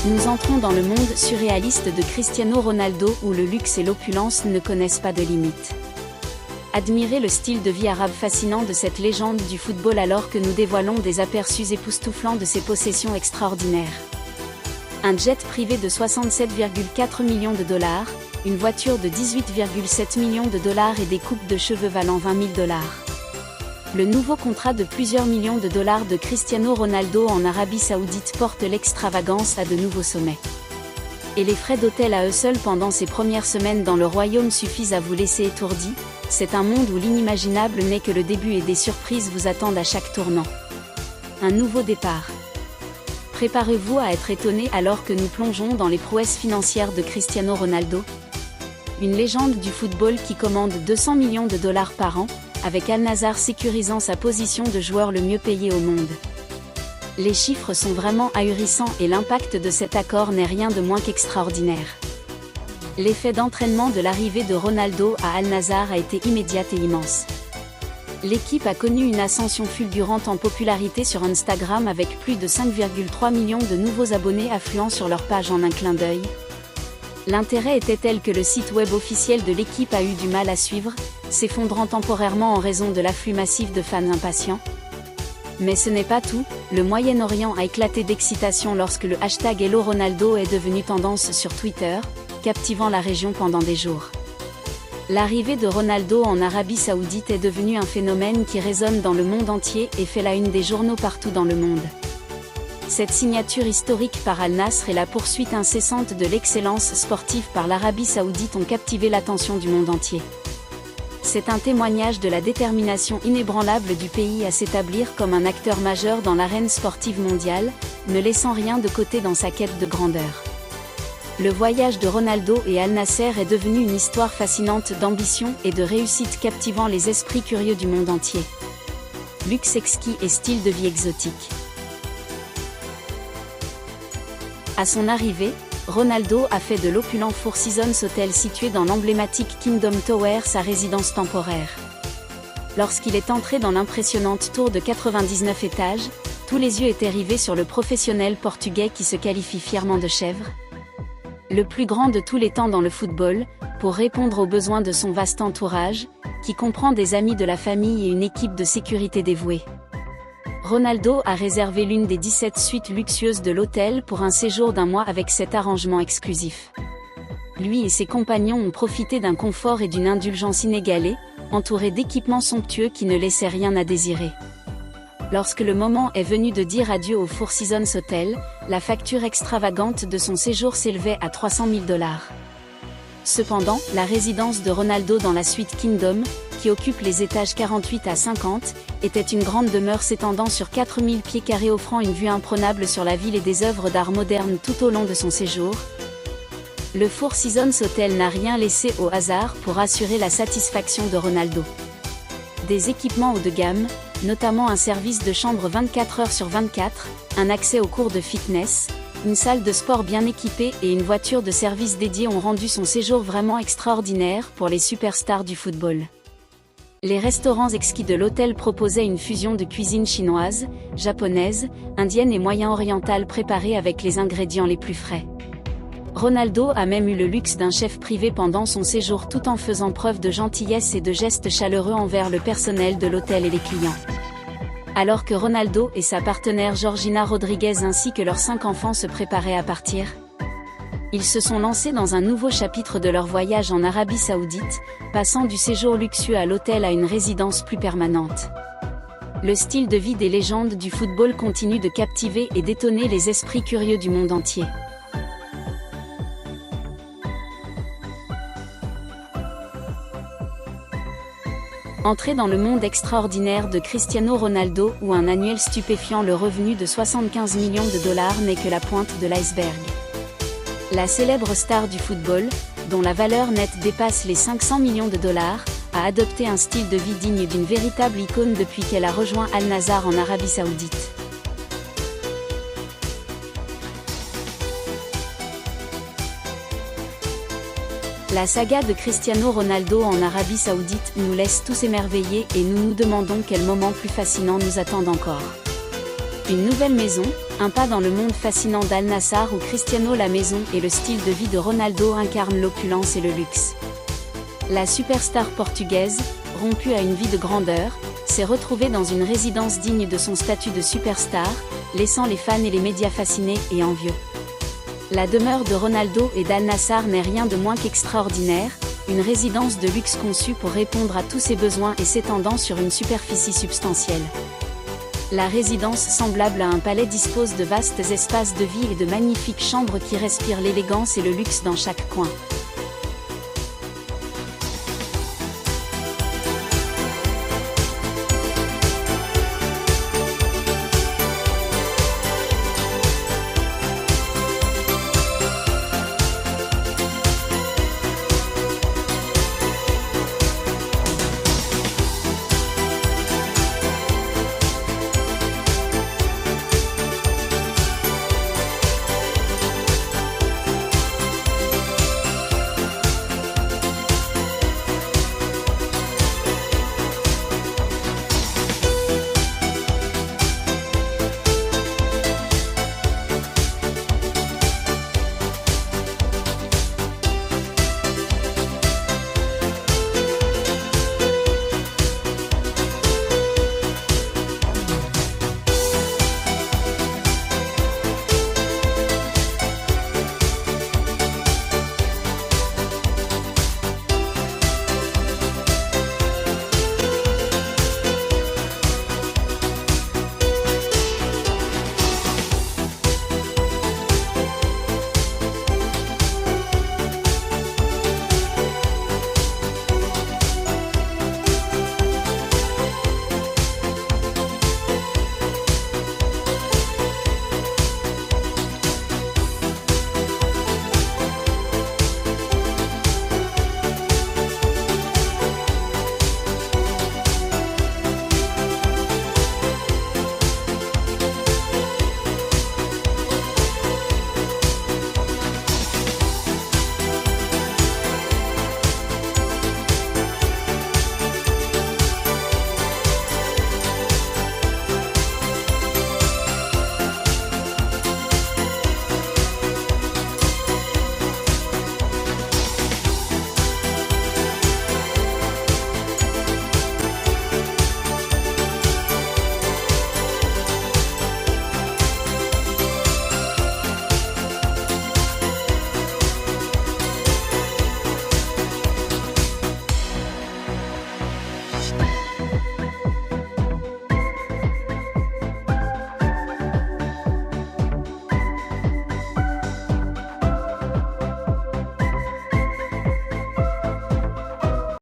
Nous entrons dans le monde surréaliste de Cristiano Ronaldo où le luxe et l'opulence ne connaissent pas de limites. Admirez le style de vie arabe fascinant de cette légende du football alors que nous dévoilons des aperçus époustouflants de ses possessions extraordinaires. Un jet privé de 67,4 millions de dollars, une voiture de 18,7 millions de dollars et des coupes de cheveux valant 20 000 dollars. Le nouveau contrat de plusieurs millions de dollars de Cristiano Ronaldo en Arabie Saoudite porte l'extravagance à de nouveaux sommets. Et les frais d'hôtel à eux seuls pendant ses premières semaines dans le royaume suffisent à vous laisser étourdi. C'est un monde où l'inimaginable n'est que le début et des surprises vous attendent à chaque tournant. Un nouveau départ. Préparez-vous à être étonné alors que nous plongeons dans les prouesses financières de Cristiano Ronaldo. Une légende du football qui commande 200 millions de dollars par an, avec Al Nassr sécurisant sa position de joueur le mieux payé au monde. Les chiffres sont vraiment ahurissants et l'impact de cet accord n'est rien de moins qu'extraordinaire. L'effet d'entraînement de l'arrivée de Ronaldo à Al Nassr a été immédiat et immense. L'équipe a connu une ascension fulgurante en popularité sur Instagram avec plus de 5,3 millions de nouveaux abonnés affluant sur leur page en un clin d'œil. L'intérêt était tel que le site web officiel de l'équipe a eu du mal à suivre, s'effondrant temporairement en raison de l'afflux massif de fans impatients. Mais ce n'est pas tout, le Moyen-Orient a éclaté d'excitation lorsque le hashtag Hello Ronaldo est devenu tendance sur Twitter, captivant la région pendant des jours. L'arrivée de Ronaldo en Arabie Saoudite est devenue un phénomène qui résonne dans le monde entier et fait la une des journaux partout dans le monde. Cette signature historique par Al Nassr et la poursuite incessante de l'excellence sportive par l'Arabie Saoudite ont captivé l'attention du monde entier. C'est un témoignage de la détermination inébranlable du pays à s'établir comme un acteur majeur dans l'arène sportive mondiale, ne laissant rien de côté dans sa quête de grandeur. Le voyage de Ronaldo et Al Nassr est devenu une histoire fascinante d'ambition et de réussite captivant les esprits curieux du monde entier. Luxe exquis et style de vie exotique. À son arrivée, Ronaldo a fait de l'opulent Four Seasons Hotel situé dans l'emblématique Kingdom Tower sa résidence temporaire. Lorsqu'il est entré dans l'impressionnante tour de 99 étages, tous les yeux étaient rivés sur le professionnel portugais qui se qualifie fièrement de chèvre. Le plus grand de tous les temps dans le football, pour répondre aux besoins de son vaste entourage, qui comprend des amis de la famille et une équipe de sécurité dévouée. Ronaldo a réservé l'une des 17 suites luxueuses de l'hôtel pour un séjour d'1 mois avec cet arrangement exclusif. Lui et ses compagnons ont profité d'un confort et d'une indulgence inégalée, entourés d'équipements somptueux qui ne laissaient rien à désirer. Lorsque le moment est venu de dire adieu au Four Seasons Hotel, la facture extravagante de son séjour s'élevait à 300 000 dollars. Cependant, la résidence de Ronaldo dans la suite Kingdom, qui occupe les étages 48 à 50, était une grande demeure s'étendant sur 4000 pieds carrés offrant une vue imprenable sur la ville et des œuvres d'art modernes tout au long de son séjour. Le Four Seasons Hotel n'a rien laissé au hasard pour assurer la satisfaction de Ronaldo. Des équipements haut de gamme, notamment un service de chambre 24 heures sur 24, un accès aux cours de fitness, une salle de sport bien équipée et une voiture de service dédiée ont rendu son séjour vraiment extraordinaire pour les superstars du football. Les restaurants exquis de l'hôtel proposaient une fusion de cuisine chinoise, japonaise, indienne et moyen-orientale préparée avec les ingrédients les plus frais. Ronaldo a même eu le luxe d'un chef privé pendant son séjour tout en faisant preuve de gentillesse et de gestes chaleureux envers le personnel de l'hôtel et les clients. Alors que Ronaldo et sa partenaire Georgina Rodriguez ainsi que leurs 5 enfants se préparaient à partir, ils se sont lancés dans un nouveau chapitre de leur voyage en Arabie Saoudite, passant du séjour luxueux à l'hôtel à une résidence plus permanente. Le style de vie des légendes du football continue de captiver et d'étonner les esprits curieux du monde entier. Entrez dans le monde extraordinaire de Cristiano Ronaldo où un annuel stupéfiant le revenu de 75 millions de dollars n'est que la pointe de l'iceberg. La célèbre star du football, dont la valeur nette dépasse les 500 millions de dollars, a adopté un style de vie digne d'une véritable icône depuis qu'elle a rejoint Al Nassr en Arabie Saoudite. La saga de Cristiano Ronaldo en Arabie Saoudite nous laisse tous émerveillés et nous nous demandons quel moment plus fascinant nous attend encore. Une nouvelle maison, Un pas dans le monde fascinant d'Al Nassr où Cristiano la maison et le style de vie de Ronaldo incarnent l'opulence et le luxe. La superstar portugaise, rompue à une vie de grandeur, s'est retrouvée dans une résidence digne de son statut de superstar, laissant les fans et les médias fascinés et envieux. La demeure de Ronaldo et d'Al Nassr n'est rien de moins qu'extraordinaire, une résidence de luxe conçue pour répondre à tous ses besoins et s'étendant sur une superficie substantielle. La résidence semblable à un palais dispose de vastes espaces de vie et de magnifiques chambres qui respirent l'élégance et le luxe dans chaque coin.